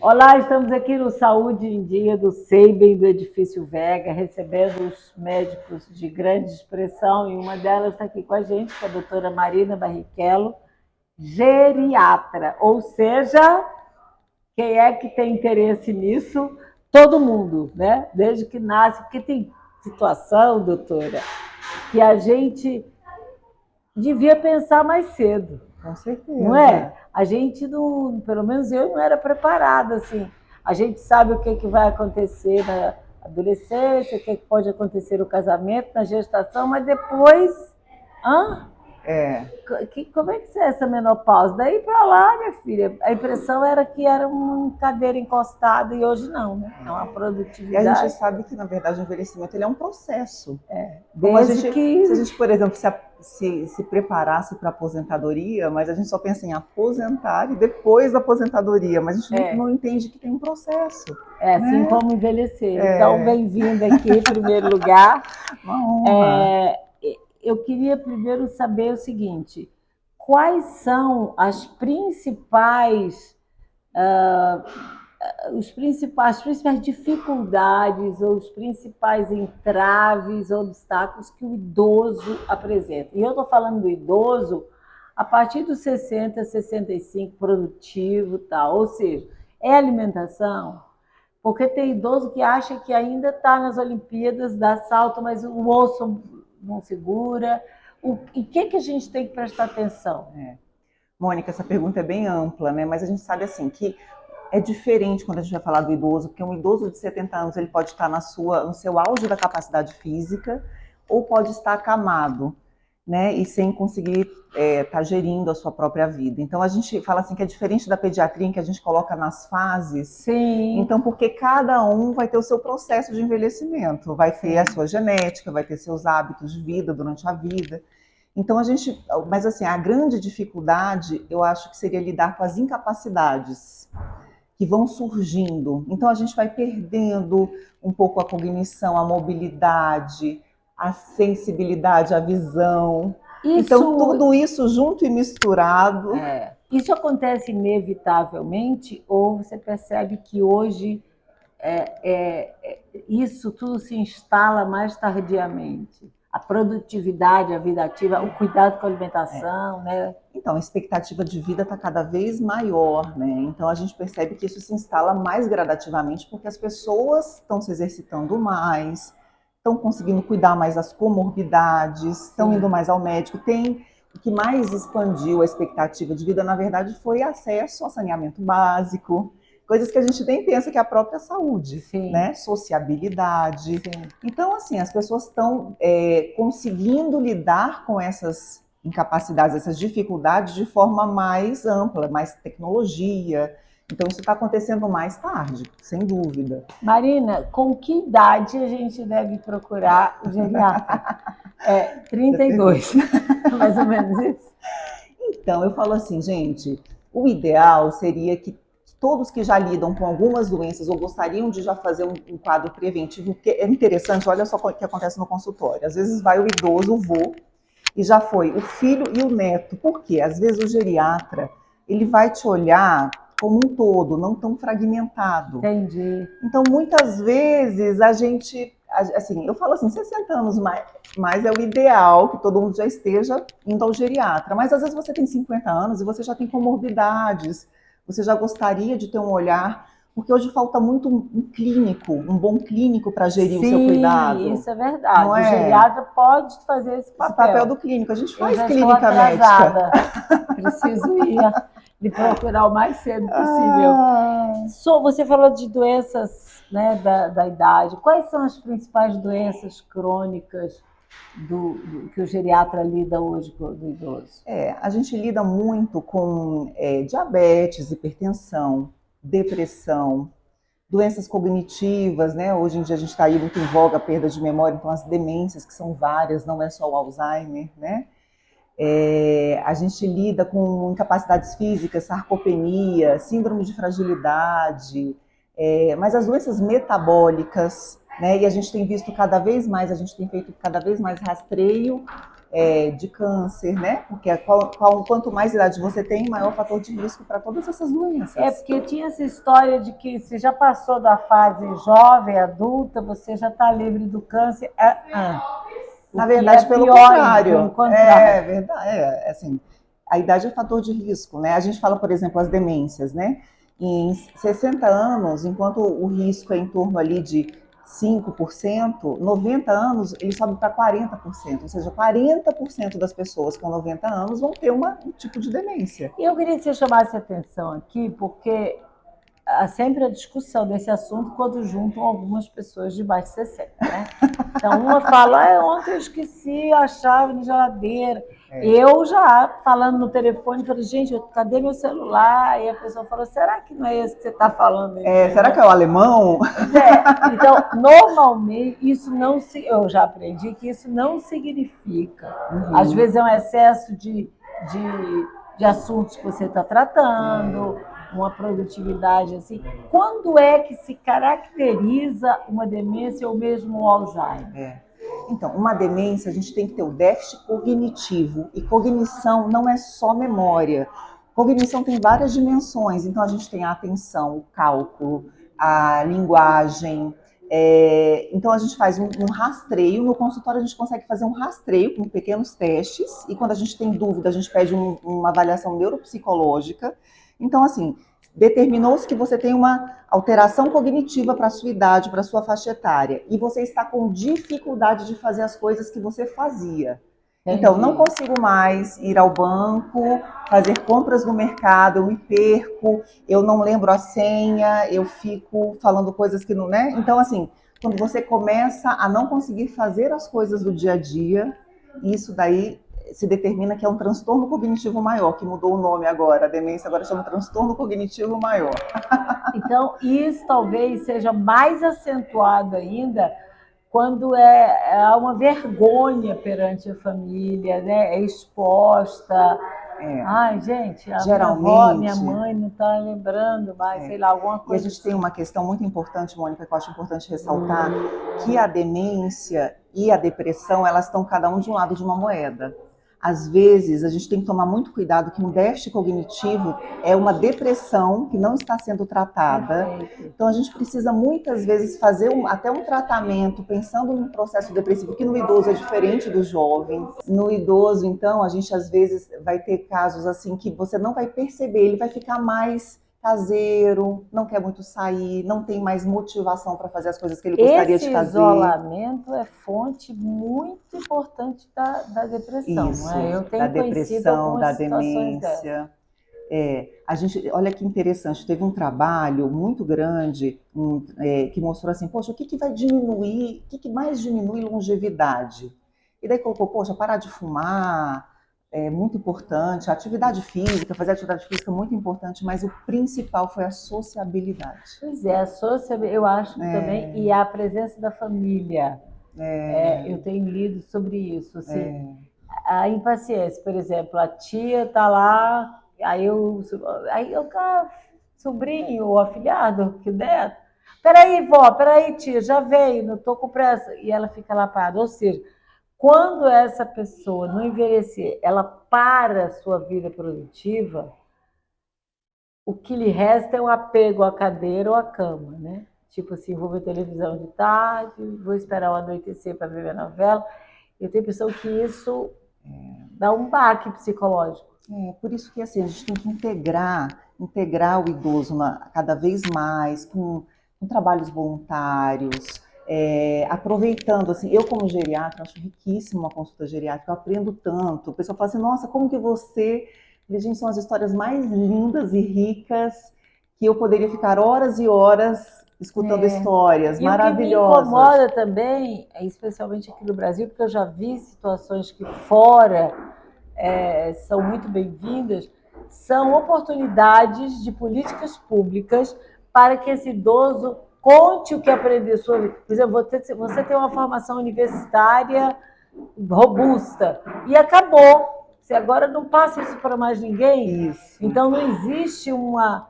Olá, estamos aqui no Saúde em Dia do Seiben, do Edifício Vega, recebendo os médicos de grande expressão, e uma delas está aqui com a gente, que é a doutora Marina Barrichello, geriatra, ou seja, quem é que tem interesse nisso? Todo mundo, né? Desde que nasce, porque tem situação, doutora, que a gente devia pensar mais cedo. Com Não certeza. é? A gente não, pelo menos eu não era preparada assim. A gente sabe o que vai acontecer na adolescência, o que pode acontecer no casamento, na gestação, mas depois, hã? É. Como é que é essa menopausa? Daí para lá, minha filha, a impressão era que era uma cadeira encostada e hoje não, né? É uma E a gente produtividade, sabe que, na verdade, o envelhecimento ele é um processo. Como a desde gente, se a que gente, por exemplo, se preparasse para a aposentadoria, mas a gente só pensa em aposentar e depois da aposentadoria, mas a gente não entende que tem um processo, é assim né? como envelhecer. Então, bem-vinda aqui, em primeiro lugar. Uma honra. É, eu queria primeiro saber o seguinte: quais são as principais dificuldades ou os principais entraves, obstáculos que o idoso apresenta? E eu estou falando do idoso a partir dos 60, 65, produtivo, tal. Ou seja, é alimentação, porque tem idoso que acha que ainda está nas Olimpíadas, dá salto, mas o osso não segura. E o que a gente tem que prestar atenção? Mônica, essa pergunta é bem ampla, né? Mas a gente sabe assim que é diferente quando a gente vai falar do idoso, porque um idoso de 70 anos ele pode estar no seu auge da capacidade física ou pode estar acamado, né? E sem conseguir estar gerindo a sua própria vida. Então a gente fala assim que é diferente da pediatria em que a gente coloca nas fases. Sim. Então porque cada um vai ter o seu processo de envelhecimento, vai ter a sua genética, vai ter seus hábitos de vida durante a vida. Então a gente, mas assim, a grande dificuldade eu acho que seria lidar com as incapacidades que vão surgindo. Então a gente vai perdendo um pouco a cognição, a mobilidade, a sensibilidade, a visão. Então Isso, tudo isso junto e misturado. isso acontece inevitavelmente ou você percebe que hoje isso tudo se instala mais tardiamente? A produtividade, a vida ativa, o cuidado com a alimentação, né? Então, a expectativa de vida está cada vez maior, né? Então, a gente percebe que isso se instala mais gradativamente porque as pessoas estão se exercitando mais, estão conseguindo cuidar mais das comorbidades, estão indo mais ao médico. O que mais expandiu a expectativa de vida, na verdade, foi acesso ao saneamento básico, coisas que a gente nem pensa que é a própria saúde, Sim. né? Sociabilidade. Sim. Então, assim, as pessoas estão conseguindo lidar com essas incapacidades, essas dificuldades de forma mais ampla, mais tecnologia. Então, isso está acontecendo mais tarde, sem dúvida. Marina, com que idade a gente deve procurar o geriatra? 32, mais ou menos isso. Então, eu falo assim, gente, o ideal seria que todos que já lidam com algumas doenças ou gostariam de já fazer um quadro preventivo, porque é interessante, olha só o que acontece no consultório. Às vezes vai o idoso, o vô, e já foi o filho e o neto. Por quê? Às vezes o geriatra, ele vai te olhar como um todo, não tão fragmentado. Entendi. Então, muitas vezes, a gente, assim, eu falo assim, 60 anos mais é o ideal, que todo mundo já esteja indo ao geriatra. Mas, às vezes, você tem 50 anos e você já tem comorbidades, você já gostaria de ter um olhar, porque hoje falta muito um clínico, um bom clínico para gerir o seu Sim, cuidado. isso é Não verdade. O é? geriatra pode fazer esse Esse papel papel. do clínico. A gente Eu faz já estou clínica médica. atrasada. Preciso ir lhe procurar o mais cedo possível. Ah, Você falou de doenças, né, da idade. Quais são as principais doenças crônicas que o geriatra lida hoje com o idoso? a gente lida muito com diabetes, hipertensão, depressão, doenças cognitivas, né? Hoje em dia a gente está aí muito em voga a perda de memória, então as demências, que são várias, não é só o Alzheimer, né? A gente lida com incapacidades físicas, sarcopenia, síndrome de fragilidade, mas as doenças metabólicas, né? E a gente tem visto cada vez mais, a gente tem feito cada vez mais rastreio de câncer, né? Porque quanto mais idade você tem, maior fator de risco para todas essas doenças. É porque tinha essa história de que se já passou da fase jovem, adulta, você já está livre do câncer. Na verdade, pelo contrário. É verdade. Assim, a idade é fator de risco, né? A gente fala, por exemplo, as demências, né? Em 60 anos, enquanto o risco é em torno ali de 5%, 90 anos ele sobe para 40%, ou seja, 40% das pessoas com 90 anos vão ter um tipo de demência. E eu queria que você chamasse atenção aqui, porque há sempre a discussão desse assunto quando juntam algumas pessoas de mais de 60, né? Então, uma fala, ontem eu esqueci a chave na geladeira. Eu já, falando no telefone, falei, gente, cadê meu celular? E a pessoa falou, será que não é esse que você está falando? Será que é o alemão? Então, normalmente, isso não se... Eu já aprendi que isso não significa. Às vezes é um excesso de assuntos que você está tratando, uma produtividade assim. Quando é que se caracteriza uma demência ou mesmo um Alzheimer? Então, uma demência, a gente tem que ter o déficit cognitivo. E cognição não é só memória. Cognição tem várias dimensões. Então, a gente tem a atenção, o cálculo, a linguagem. Então, a gente faz um rastreio. No consultório, a gente consegue fazer um rastreio com pequenos testes. E quando a gente tem dúvida, a gente pede uma avaliação neuropsicológica. Então, assim, determinou-se que você tem uma alteração cognitiva para a sua idade, para a sua faixa etária, e você está com dificuldade de fazer as coisas que você fazia. Entendi. Então, não consigo mais ir ao banco, fazer compras no mercado, eu me perco, eu não lembro a senha, eu fico falando coisas que não, né? Então, assim, quando você começa a não conseguir fazer as coisas do dia a dia, isso daí se determina que é um transtorno cognitivo maior, que mudou o nome agora, a demência agora chama transtorno cognitivo maior. Então, isso talvez seja mais acentuado ainda quando há uma vergonha perante a família, né? É exposta. Ai, gente, geralmente, minha mãe não está lembrando mais, sei lá, alguma coisa. E a gente tem uma questão muito importante, Mônica, que eu acho importante ressaltar, que a demência e a depressão, elas estão cada um de um lado de uma moeda. Às vezes, a gente tem que tomar muito cuidado que um déficit cognitivo é uma depressão que não está sendo tratada. Então, a gente precisa muitas vezes fazer até um tratamento pensando num processo depressivo, que no idoso é diferente do jovem. No idoso, então, a gente às vezes vai ter casos assim que você não vai perceber, ele vai ficar mais caseiro, não quer muito sair, não tem mais motivação para fazer as coisas que ele gostaria de fazer. Esse isolamento é fonte muito importante da depressão. Isso, né? Eu tenho da depressão, da demência. A gente, olha que interessante, teve um trabalho muito grande que mostrou assim, poxa, o que vai diminuir, o que mais diminui longevidade? E daí colocou, poxa, parar de fumar, é muito importante, a atividade física, fazer atividade física é muito importante, mas o principal foi a sociabilidade. Pois é, a sociabilidade, eu acho também, e a presença da família. Eu tenho lido sobre isso. Assim, a impaciência, por exemplo, a tia está lá, aí eu sobrinho ou afilhado, que neto, peraí, vó, peraí, tia, já veio, não estou com pressa. E ela fica lá parada, ou seja, quando essa pessoa não envelhecer, ela para a sua vida produtiva, o que lhe resta é um apego à cadeira ou à cama, né? Tipo assim, vou ver televisão de tarde, vou esperar o anoitecer para ver a novela. Eu tenho a impressão que isso dá um baque psicológico. Por isso que assim, a gente tem que integrar o idoso cada vez mais com trabalhos voluntários, aproveitando, assim, eu como geriatra, acho riquíssimo uma consulta geriátrica, eu aprendo tanto. O pessoal fala assim, nossa, como que você... Gente, são as histórias mais lindas e ricas que eu poderia ficar horas e horas escutando histórias maravilhosas. O que me incomoda também, especialmente aqui no Brasil, porque eu já vi situações que fora são muito bem-vindas, são oportunidades de políticas públicas para que esse idoso conte o que aprendeu sua vida. Por exemplo, você tem uma formação universitária robusta e acabou. Você agora não passa isso para mais ninguém. Isso. Então, não existe uma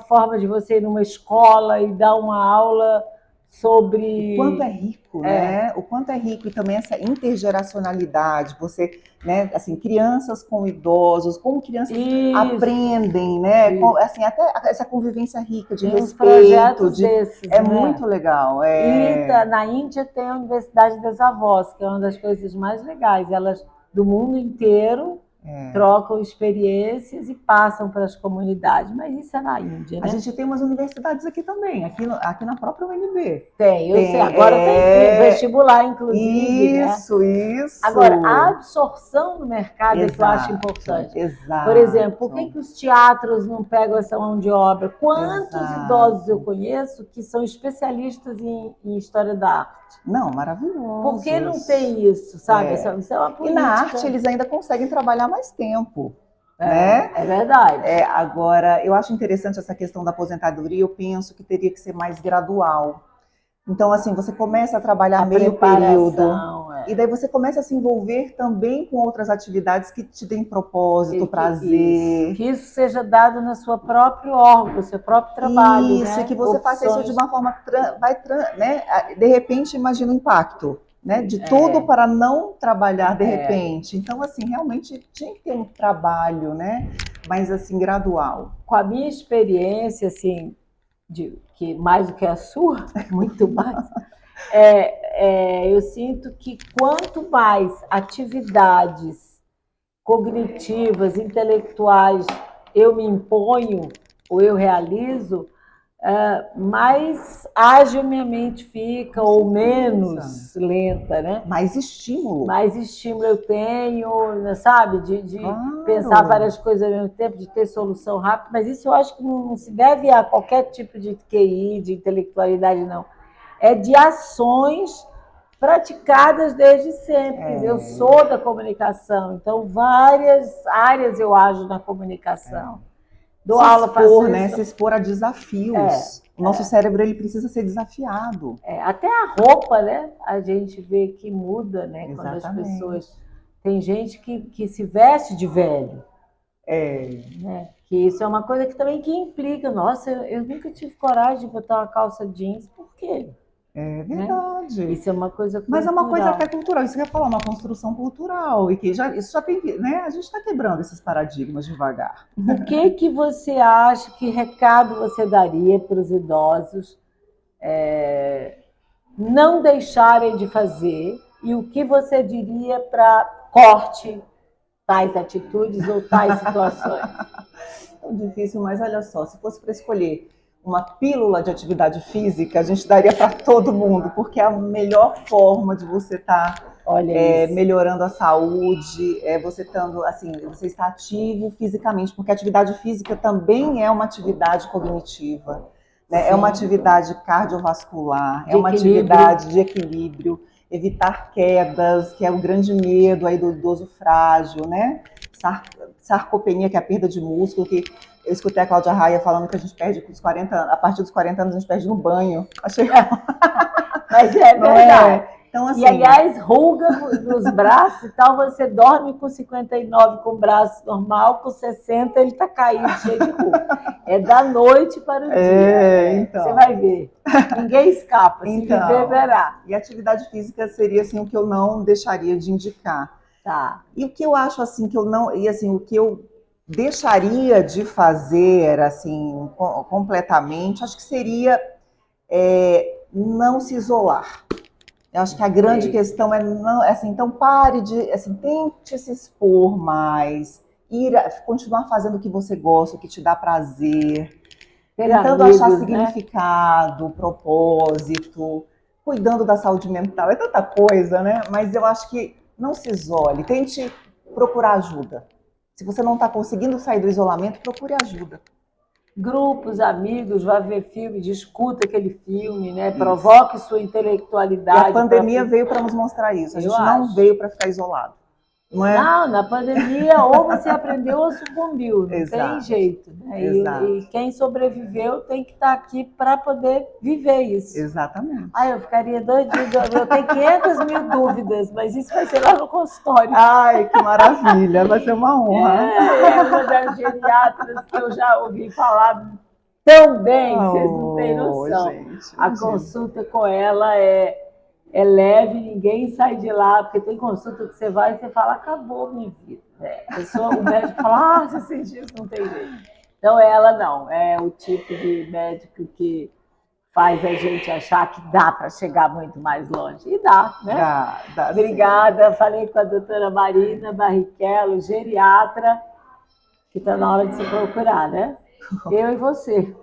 forma de você ir numa escola e dar uma aula sobre... Quanto é rico, né? O quanto é rico e também essa intergeracionalidade, você, né, assim, crianças com idosos, como crianças aprendem, né? Assim, até essa convivência rica de tem uns respeito, projetos desses, é né? muito legal. E na Índia tem a Universidade das Avós, que é uma das coisas mais legais. Elas do mundo inteiro trocam experiências e passam para as comunidades. Mas isso é na Índia, né? A gente tem umas universidades aqui também, aqui na própria UNB. Tem, eu sei. Agora tem vestibular, inclusive. Isso, né? isso. Agora, a absorção no mercado é que eu acho importante. Exato. Por exemplo, por que os teatros não pegam essa mão de obra? Quantos idosos eu conheço que são especialistas em história da arte? Não, maravilhoso. Por que não tem isso, sabe? Isso é uma política. E na arte eles ainda conseguem trabalhar mais tempo. Né? É verdade. Agora, eu acho interessante essa questão da aposentadoria, eu penso que teria que ser mais gradual. Então, assim, você começa a trabalhar meio período, e daí você começa a se envolver também com outras atividades que te deem propósito, prazer. Que isso seja dado no seu próprio órgão, no seu próprio trabalho. Isso, né? que você faça isso de uma forma, né? De repente, imagina o impacto. Né, de tudo para não trabalhar de repente. Então, assim, realmente tinha que ter um trabalho, né, mas assim, gradual. Com a minha experiência, assim, que mais do que a sua, muito mais, eu sinto que quanto mais atividades cognitivas, intelectuais eu me imponho ou eu realizo, mais ágil minha mente fica, ou menos lenta, né? Mais estímulo. Mais estímulo eu tenho, sabe? De pensar várias coisas ao mesmo tempo, de ter solução rápida, mas isso eu acho que não se deve a qualquer tipo de QI, de intelectualidade, não. É de ações praticadas desde sempre. Eu sou da comunicação, então várias áreas eu ajo na comunicação. Se expor a desafios. O nosso cérebro ele precisa ser desafiado. Até a roupa, né? A gente vê que muda, né? Exatamente. Quando as pessoas... Tem gente que se veste de velho. Né? Que isso é uma coisa que também implica. Nossa, eu nunca tive coragem de botar uma calça jeans. Por quê? É verdade. Né? Isso é uma coisa cultural. Mas é uma coisa até cultural. Isso que eu ia falar, uma construção cultural. E que isso já tem, né? A gente está quebrando esses paradigmas devagar. O que você acha, que recado você daria para os idosos não deixarem de fazer? E o que você diria para corte tais atitudes ou tais situações? Tão difícil, mas olha só, se fosse para escolher uma pílula de atividade física, a gente daria para todo mundo, porque é a melhor forma de você estar melhorando a saúde, você estando assim, você está ativo fisicamente, porque a atividade física também é uma atividade cognitiva, né? É uma atividade cardiovascular, é uma atividade de equilíbrio, evitar quedas, que é o grande medo aí do idoso frágil, né? Sarcopenia, que é a perda de músculo, que eu escutei a Cláudia Raia falando que a gente perde com os 40 anos, a partir dos 40 anos a gente perde no banho. Achei... Mas é verdade. Então, assim... E aliás, ruga nos braços e tal, você dorme com 59 com o braço normal, com 60 ele está caído, cheio de ruga. É da noite para o dia. Então. Você vai ver. Ninguém escapa, se viver, verá. E atividade física seria assim, o que eu não deixaria de indicar. Tá. E o que eu acho assim, que eu não... E assim, o que eu deixaria de fazer assim, completamente, acho que seria não se isolar. Eu acho que a grande questão é não, assim, então pare de, assim, tente se expor mais, continuar fazendo o que você gosta, o que te dá prazer, tentando achar significado, propósito, cuidando da saúde mental, é tanta coisa, né? Mas eu acho que não se isole, tente procurar ajuda. Se você não está conseguindo sair do isolamento, procure ajuda. Grupos, amigos, vá ver filme, discuta aquele filme, né? Provoque sua intelectualidade. E a pandemia veio para nos mostrar isso. A gente não veio para ficar isolado. Não, na pandemia ou você aprendeu ou sucumbiu, não tem jeito. Né? E quem sobreviveu tem que estar aqui para poder viver isso. Exatamente. Eu ficaria doidinha, eu tenho 500 mil dúvidas, mas isso vai ser lá no consultório. Ai, que maravilha, vai ser uma honra. É uma das geriatras que eu já ouvi falar tão bem, vocês não têm noção. Gente, A consulta com ela é leve, ninguém sai de lá, porque tem consulta que você vai e você fala, acabou minha vida. O médico fala, você sentiu isso, não tem jeito. Então ela não, é o tipo de médico que faz a gente achar que dá para chegar muito mais longe. E dá, né? Dá Obrigada. Sim. Falei com a doutora Marina Barrichello, geriatra, que está na hora de se procurar, né? Eu e você.